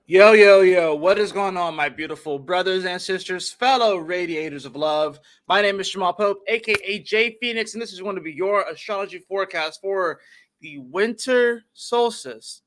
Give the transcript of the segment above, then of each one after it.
Yo, yo, yo, what is going on, my beautiful brothers and sisters, fellow radiators of love? My name is Jamal Pope, aka J Phoenix, and this is going to be your astrology forecast for the winter solstice,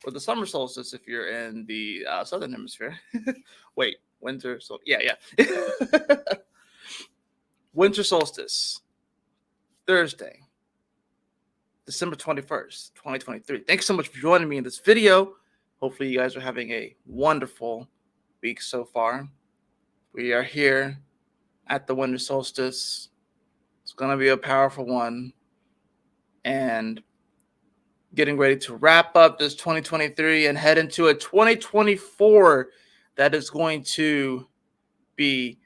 or the summer solstice if you're in the southern hemisphere. Wait, winter solstice. Yeah. Winter solstice, Thursday, December 21st, 2023. Thanks so much for joining me in this video. Hopefully, you guys are having a wonderful week so far. We are here at the winter solstice. It's going to be a powerful one. And getting ready to wrap up this 2023 and head into a 2024 that is going to be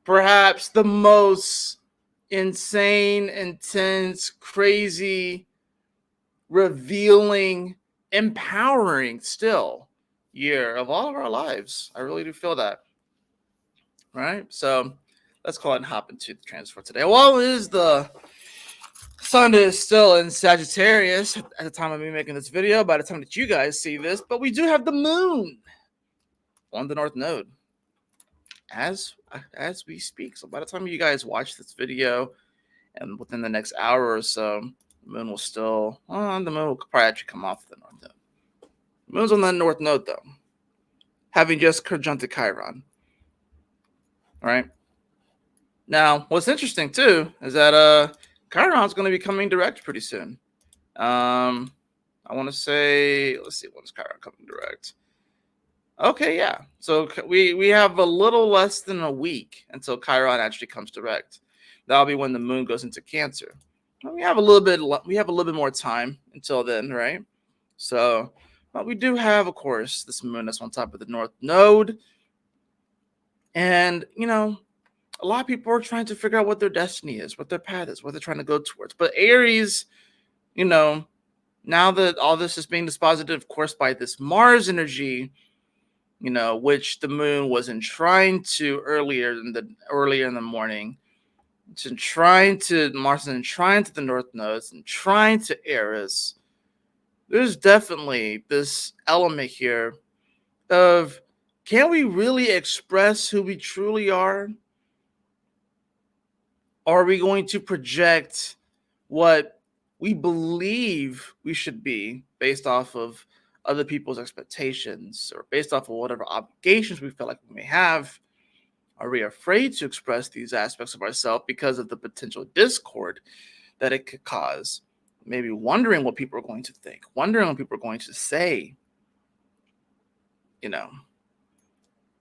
perhaps the most insane, intense, crazy, revealing, empowering still year of all of our lives. I really do feel that. Right? So let's go ahead and hop into the transfer today. Well, it is the sun is still in Sagittarius at the time of me making this video, by the time that you guys see this, but we do have the moon on the North Node as we speak. So by the time you guys watch this video and within the next hour or so, the moon will still the moon will probably actually come off the North Node. The moon's on the North Node though, having just conjuncted Chiron. All right. Now, what's interesting too is that Chiron's going to be coming direct pretty soon. I want to say, let's see, when is Chiron coming direct? Okay, yeah. So we have a little less than a week until Chiron actually comes direct. That'll be when the moon goes into Cancer. We have a little bit more time until then, right? So, but we do have, of course, this moon that's on top of the North Node, and a lot of people are trying to figure out what their destiny is, what their path is, what they're trying to go towards. But Aries, now that all this is being disposited, of course, by this Mars energy, which the moon was enshrined to earlier in the morning. It's enshrined to Mars and enshrined to the North Nodes and enshrined to Aries. There's definitely this element here of, can we really express who we truly are? Or are we going to project what we believe we should be based off of other people's expectations or based off of whatever obligations we feel like we may have? Are we afraid to express these aspects of ourselves because of the potential discord that it could cause? Maybe wondering what people are going to think, wondering what people are going to say,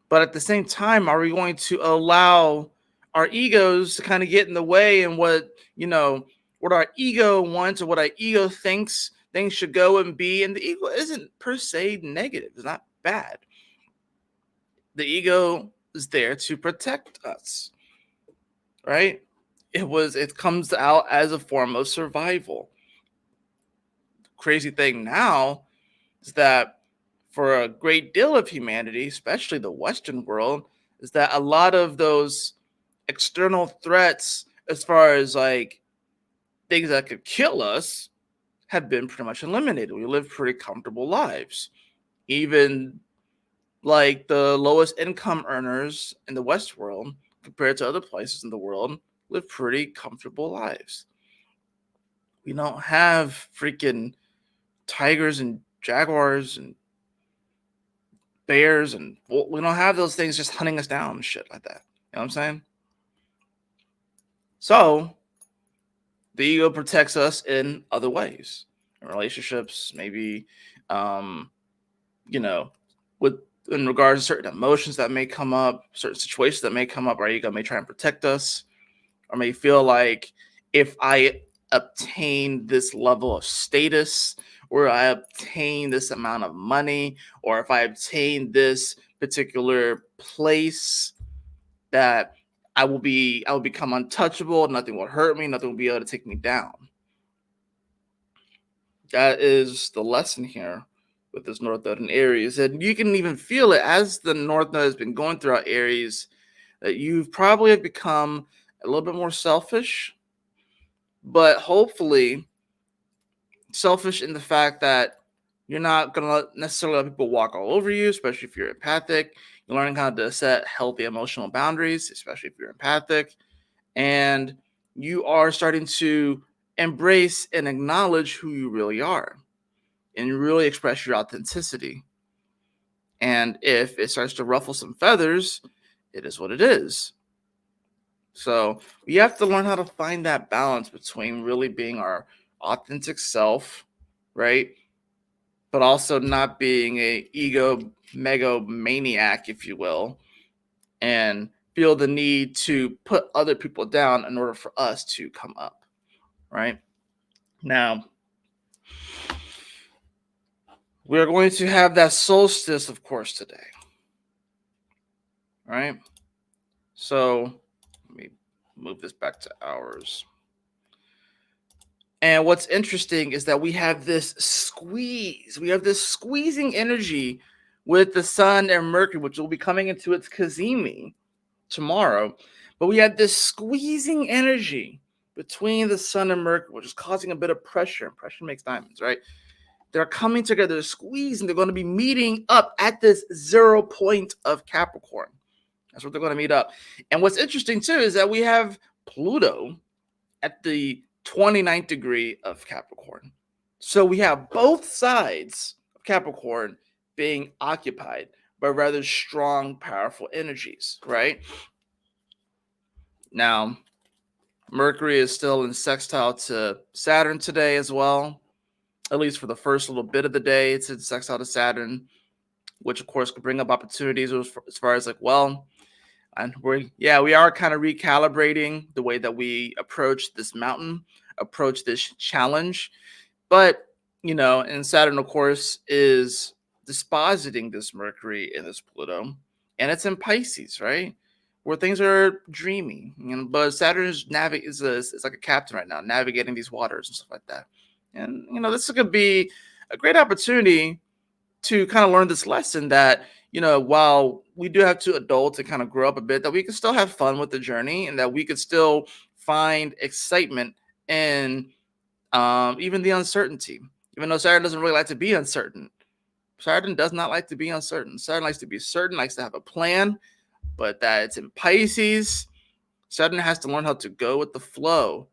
But at the same time, are we going to allow our egos to kind of get in the way and what our ego wants or what our ego thinks things should go and be? And the ego isn't per se negative. It's not bad. The ego is there to protect us, right? It comes out as a form of survival. The crazy thing now is that for a great deal of humanity, especially the Western world, is that a lot of those external threats, as far as like things that could kill us, have been pretty much eliminated. We live pretty comfortable lives. Even like the lowest income earners in the West world, compared to other places in the world, live pretty comfortable lives. We don't have freaking tigers and jaguars and bears, and we don't have those things just hunting us down and shit like that. You know what I'm saying? So the ego protects us in other ways, in relationships, maybe, with in regards to certain emotions that may come up, certain situations that may come up. Our ego may try and protect us, or may feel like, if I obtain this level of status, or I obtain this amount of money, or if I obtain this particular place, that I will become untouchable. Nothing will hurt me. Nothing will be able to take me down. That is the lesson here with this North Node in Aries. And you can even feel it as the North Node has been going throughout Aries, that you've probably have become a little bit more selfish, but hopefully selfish in the fact that You're not gonna necessarily let people walk all over you, especially if you're empathic. You're learning how to set healthy emotional boundaries, especially if you're empathic. And you are starting to embrace and acknowledge who you really are and really express your authenticity. And if it starts to ruffle some feathers, it is what it is. So we have to learn how to find that balance between really being our authentic self, right? But also not being a ego megalomaniac, if you will, and feel the need to put other people down in order for us to come up, right? Now, we're going to have that solstice, of course, today, right? So let me move this back to hours. And what's interesting is that we have this squeeze. We have this squeezing energy with the sun and Mercury, which will be coming into its Kazemi tomorrow. But we have this squeezing energy between the sun and Mercury, which is causing a bit of pressure. And pressure makes diamonds, right? They're coming together, squeezing. They're going to be meeting up at this 0 point of Capricorn. That's what they're going to meet up. And what's interesting, too, is that we have Pluto at the 29th degree of Capricorn. So we have both sides of Capricorn being occupied by rather strong, powerful energies, right? Now, Mercury is still in sextile to Saturn today as well, at least for the first little bit of the day. It's in sextile to Saturn, which of course could bring up opportunities as far as like, well, and we are kind of recalibrating the way that we approach this mountain, approach this challenge. But and Saturn, of course, is dispositing this Mercury and this Pluto, and it's in Pisces, right? Where things are dreamy. But Saturn is it's like a captain right now, navigating these waters and stuff like that. And this could be a great opportunity to kind of learn this lesson that while we do have to adult and kind of grow up a bit, that we can still have fun with the journey, and that we could still find excitement in even the uncertainty. Even though Saturn doesn't really like to be uncertain, Saturn does not like to be uncertain. Saturn likes to be certain, likes to have a plan, but that it's in Pisces. Saturn has to learn how to go with the flow,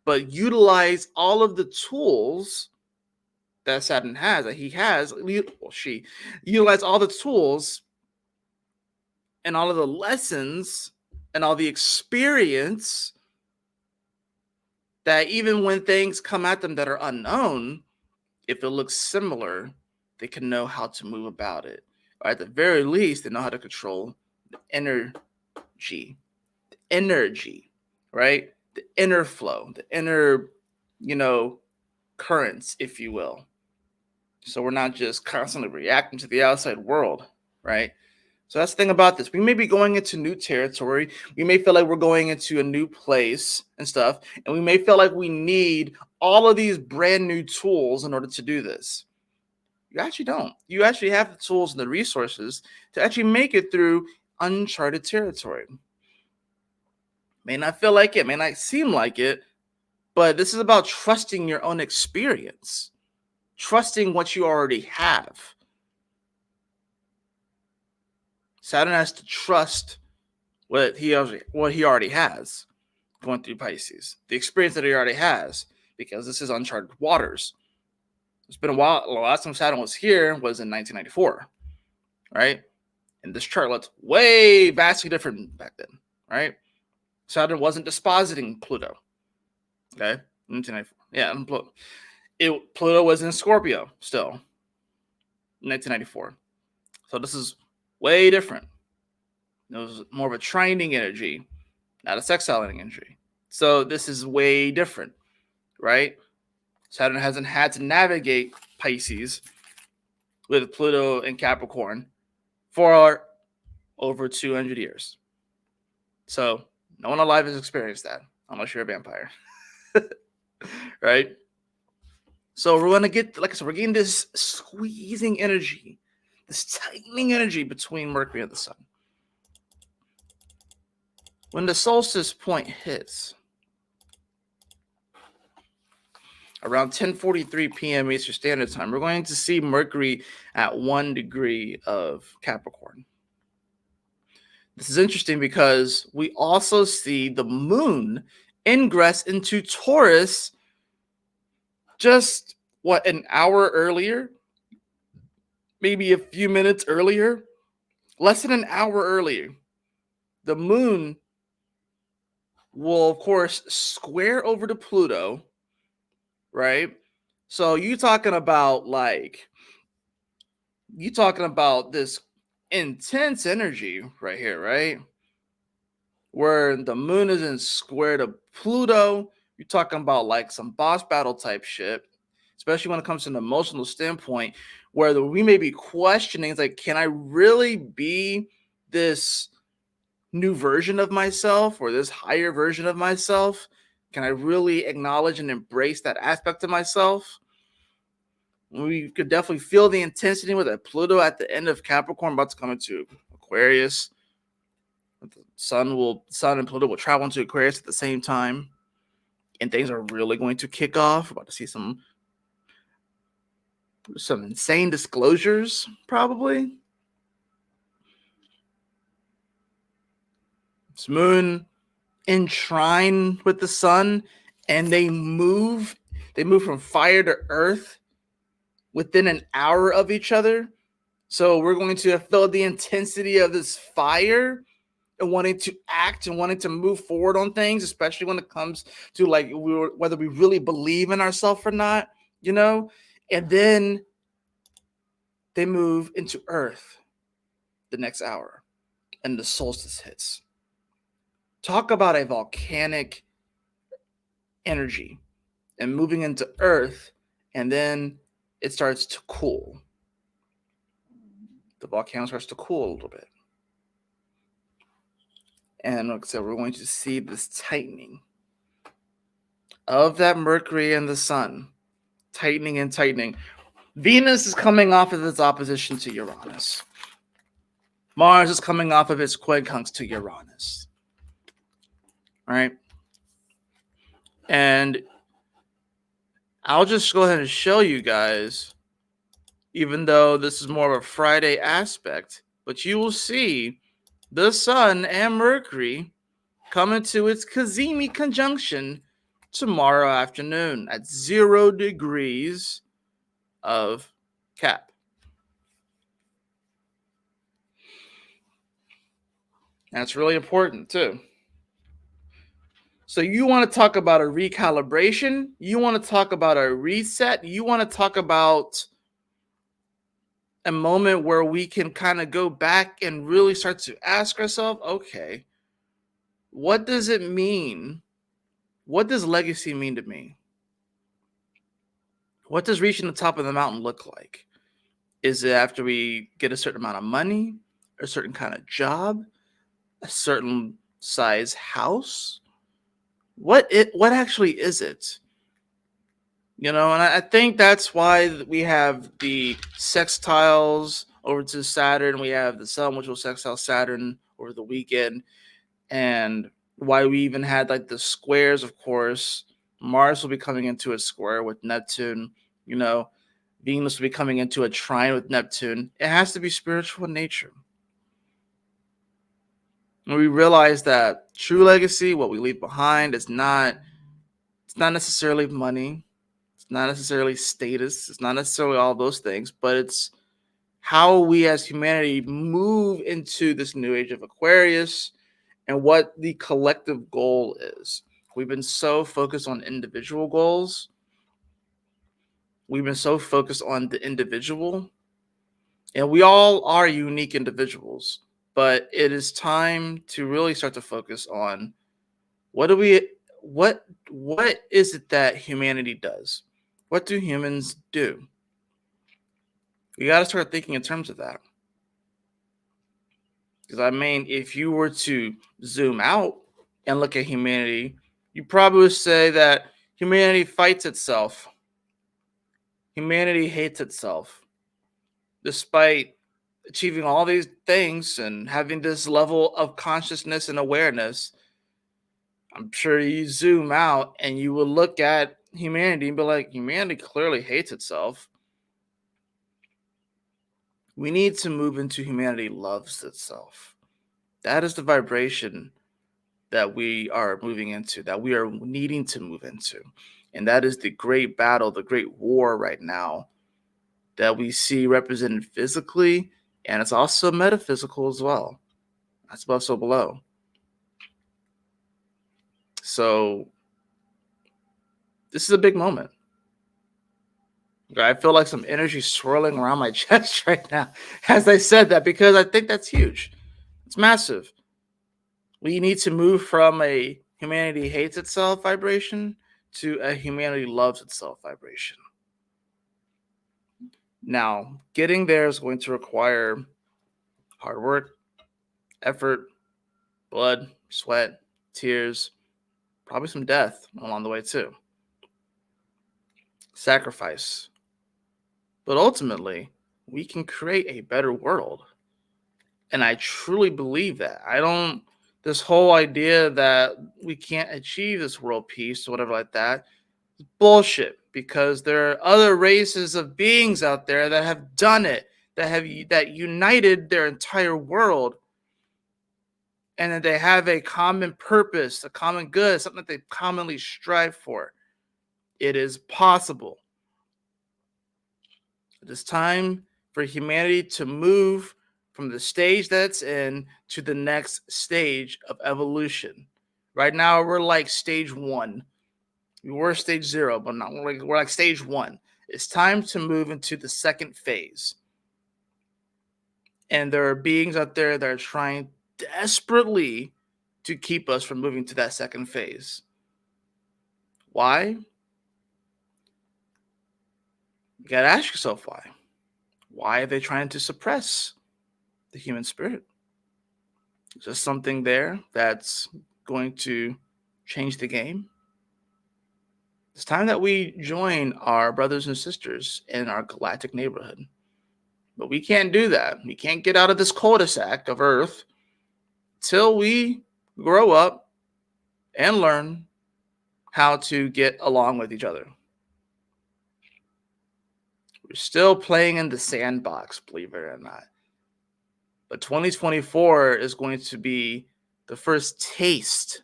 but utilize all of the tools that Saturn has, that he has, she utilize all the tools and all of the lessons and all the experience that even when things come at them that are unknown, if it looks similar, they can know how to move about it. Or at the very least, they know how to control the energy, right? The inner flow, the inner, currents, if you will. So we're not just constantly reacting to the outside world, right? So that's the thing about this. We may be going into new territory. We may feel like we're going into a new place and stuff. And we may feel like we need all of these brand new tools in order to do this. You actually don't. You actually have the tools and the resources to actually make it through uncharted territory. May not feel like it, may not seem like it, but this is about trusting your own experience, trusting what you already have. Saturn has to trust what he already has going through Pisces, the experience that he already has, because this is uncharted waters. It's been a while. The last time Saturn was here was in 1994, right? And this chart looked way vastly different back then, right? Saturn wasn't dispositing Pluto, okay? 1994, yeah. Pluto was in Scorpio still, 1994. So this is way different. It was more of a trining energy, not a sexiling energy. So this is way different, right? Saturn hasn't had to navigate Pisces with Pluto and Capricorn for over 200 years. So no one alive has experienced that, unless you're a vampire, right? So we're going to get, like I said, we're getting this squeezing energy, this tightening energy between Mercury and the Sun. When the solstice point hits, around 10:43 p.m. Eastern Standard Time, we're going to see Mercury at 1 degree of Capricorn. This is interesting because we also see the moon ingress into Taurus just an hour earlier, maybe a few minutes earlier, less than an hour earlier. The moon will, of course, square over to Pluto, right? So you talking about this intense energy right here, right? Where the moon is in square to Pluto, you're talking about like some boss battle type shit, especially when it comes to an emotional standpoint, where we may be questioning, it's like, can I really be this new version of myself or this higher version of myself? Can I really acknowledge and embrace that aspect of myself? We could definitely feel the intensity with that Pluto at the end of Capricorn about to come into Aquarius. The sun and Pluto will travel into Aquarius at the same time, and things are really going to kick off. We're about to see some insane disclosures, probably. This moon in trine with the sun, and they move from fire to earth within an hour of each other. So we're going to feel the intensity of this fire and wanting to act and wanting to move forward on things, especially when it comes to like whether we really believe in ourselves or not, you know. And then they move into Earth the next hour, and the solstice hits. Talk about a volcanic energy and moving into Earth, and then it starts to cool. The volcano starts to cool a little bit. And like I said, we're going to see this tightening of that Mercury and the Sun, tightening and tightening. Venus is coming off of its opposition to Uranus. Mars is coming off of its quincunx to Uranus. Right? And I'll just go ahead and show you guys, even though this is more of a Friday aspect, but you will see the Sun and Mercury come into its Cazimi conjunction tomorrow afternoon at 0 degrees of Cap. That's really important too. So you want to talk about a recalibration, you want to talk about a reset, you want to talk about a moment where we can kind of go back and really start to ask ourselves, okay, what does it mean? What does legacy mean to me? What does reaching the top of the mountain look like? Is it after we get a certain amount of money, a certain kind of job, a certain size house? What actually is it? You know, and I think that's why we have the sextiles over to Saturn. We have the sun, which will sextile Saturn over the weekend. And why we even had like the squares, of course. Mars will be coming into a square with Neptune. You know, Venus will be coming into a trine with Neptune. It has to be spiritual in nature. And we realize that true legacy, what we leave behind, it's not necessarily money. It's not necessarily status. It's not necessarily all those things, but it's how we as humanity move into this new age of Aquarius and what the collective goal is. We've been so focused on individual goals. We've been so focused on the individual. And we all are unique individuals, but it is time to really start to focus on what is it that humanity does? What do humans do? We got to start thinking in terms of that. Because I mean, if you were to zoom out and look at humanity, you probably would say that humanity fights itself. Humanity hates itself. Despite achieving all these things and having this level of consciousness and awareness, I'm sure you zoom out and you will look at humanity and be like, humanity clearly hates itself. We need to move into humanity loves itself. That is the vibration that we are moving into, that we are needing to move into. And that is the great battle, the great war right now that we see represented physically, and it's also metaphysical as well. That's above, so below. So this is a big moment. I feel like some energy swirling around my chest right now as I said that, because I think that's huge. It's massive. We need to move from a humanity hates itself vibration to a humanity loves itself vibration. Now, getting there is going to require hard work, effort, blood, sweat, tears, probably some death along the way too. Sacrifice. But ultimately, we can create a better world. And I truly believe that. This whole idea that we can't achieve this world peace or whatever like that, bullshit, because there are other races of beings out there that have done it, that united their entire world, and that they have a common purpose, a common good, something that they commonly strive for. It is possible. It is time for humanity to move from the stage that's in to the next stage of evolution. Right now, we're like stage 1. We were stage 0, but not we're like stage 1. It's time to move into the second phase. And there are beings out there that are trying desperately to keep us from moving to that second phase. Why? You gotta ask yourself why. Why are they trying to suppress the human spirit? Is there something there that's going to change the game? It's time that we join our brothers and sisters in our galactic neighborhood. But we can't do that. We can't get out of this cul-de-sac of Earth till we grow up and learn how to get along with each other. We're still playing in the sandbox, believe it or not. But 2024 is going to be the first taste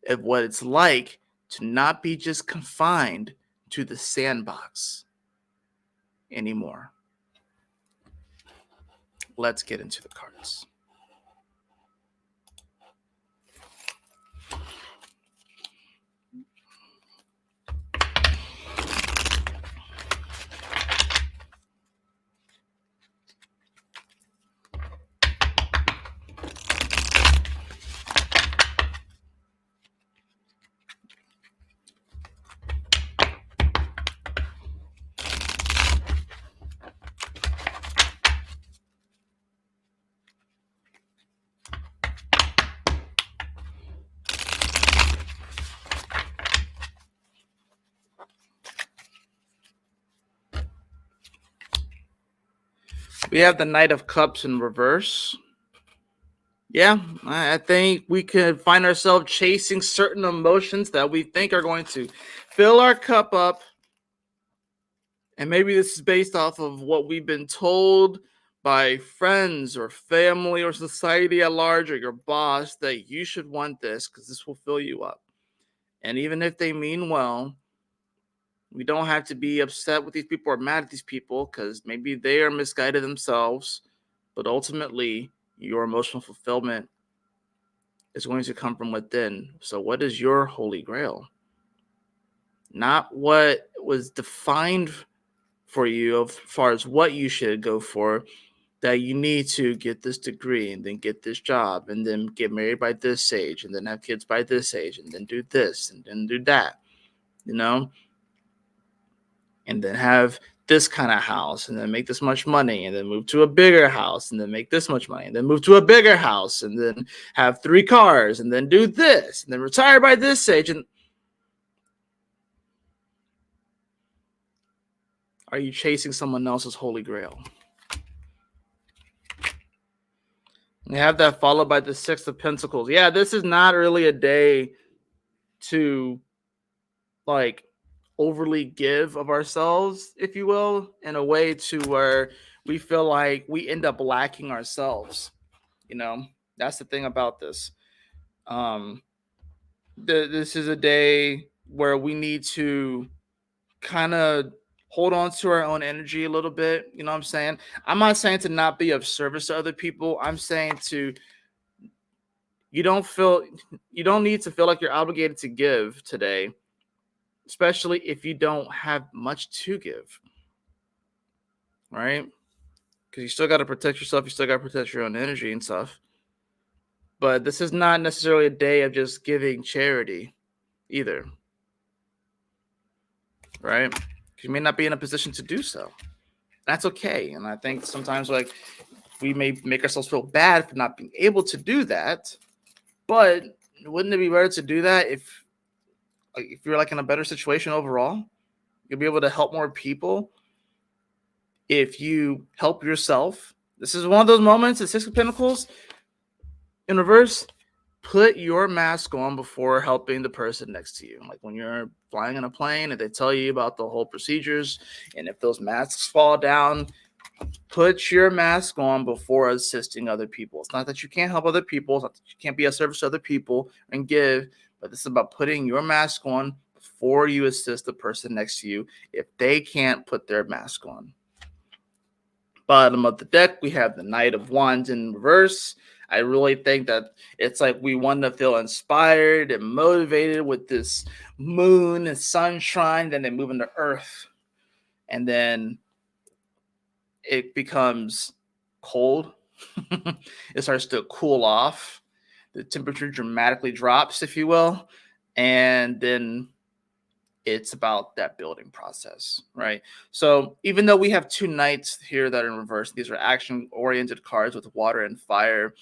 of what it's like to not be just confined to the sandbox anymore. Let's get into the cards. We have the Knight of Cups in reverse. Yeah, I think we could find ourselves chasing certain emotions that we think are going to fill our cup up. And maybe this is based off of what we've been told by friends or family or society at large or your boss that you should want this because this will fill you up. And even if they mean well, we don't have to be upset with these people or mad at these people because maybe they are misguided themselves. But ultimately, your emotional fulfillment is going to come from within. So, what is your holy grail? Not what was defined for you as far as what you should go for, that you need to get this degree and then get this job and then get married by this age and then have kids by this age and then do this and then do that, and then have this kind of house and then make this much money and then move to a bigger house and then make this much money and then move to a bigger house and then have 3 cars and then do this and then retire by this age. And are you chasing someone else's holy grail? You have that followed by the 6 of Pentacles. Yeah, this is not really a day to overly give of ourselves, if you will, in a way to where we feel like we end up lacking ourselves. You know, that's the thing about this. Um, this is a day where we need to kind of hold on to our own energy a little bit. You know what I'm saying? I'm not saying to not be of service to other people. I'm saying to you don't feel you don't need to feel like you're obligated to give today, especially if you don't have much to give, right? Because you still got to protect yourself. You still got to protect your own energy and stuff. But this is not necessarily a day of just giving charity either, right? 'Cause you may not be in a position to do so. That's okay. And I think sometimes like we may make ourselves feel bad for not being able to do that. But wouldn't it be better to do that if you're like in a better situation overall? You'll be able to help more people if you help yourself. This is one of those moments, the Six of Pentacles in reverse. Put your mask on before helping the person next to you. Like when you're flying in a plane and they tell you about the whole procedures, and if those masks fall down, put your mask on before assisting other people. It's not that you can't help other people, it's not that you can't be of service to other people and give, but this is about putting your mask on before you assist the person next to you if they can't put their mask on. Bottom of the deck, we have the Knight of Wands in reverse. I really think that it's like we want to feel inspired and motivated with this moon and sunshine. Then they move into Earth, and then it becomes cold. It starts to cool off. The temperature dramatically drops, if you will, and then it's about that building process, right? So even though we have two knights here that are in reverse, these are action oriented cards with water and fire,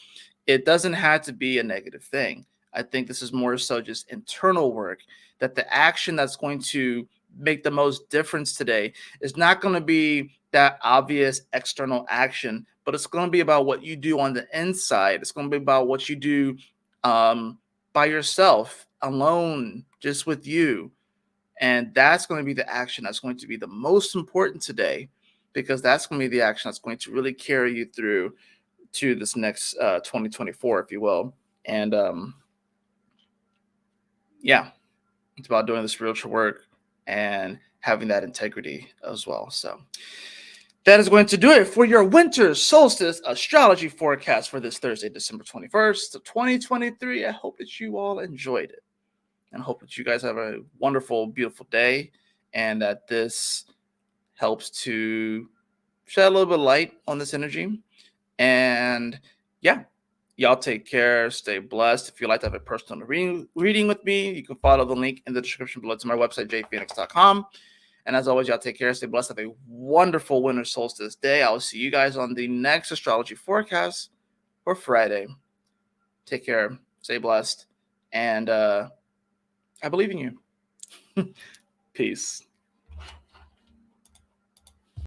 it doesn't have to be a negative thing. I think this is more so just internal work, that the action that's going to make the most difference today is not going to be that obvious external action, but it's going to be about what you do on the inside. It's going to be about what you do um, by yourself, alone, just with you. And that's going to be the action that's going to be the most important today, because that's going to be the action that's going to really carry you through to this next 2024, if you will. And yeah, it's about doing the spiritual work and having that integrity as well. So that is going to do it for your winter solstice astrology forecast for this Thursday, December 21st, 2023. I hope that you all enjoyed it, and hope that you guys have a wonderful, beautiful day, and that this helps to shed a little bit of light on this energy. And yeah, y'all take care. Stay blessed. If you'd like to have a personal reading with me, you can follow the link in the description below to my website, jphoenix.com. And as always, y'all take care. Stay blessed. Have a wonderful winter solstice day. I will see you guys on the next astrology forecast for Friday. Take care. Stay blessed. And I believe in you. Peace.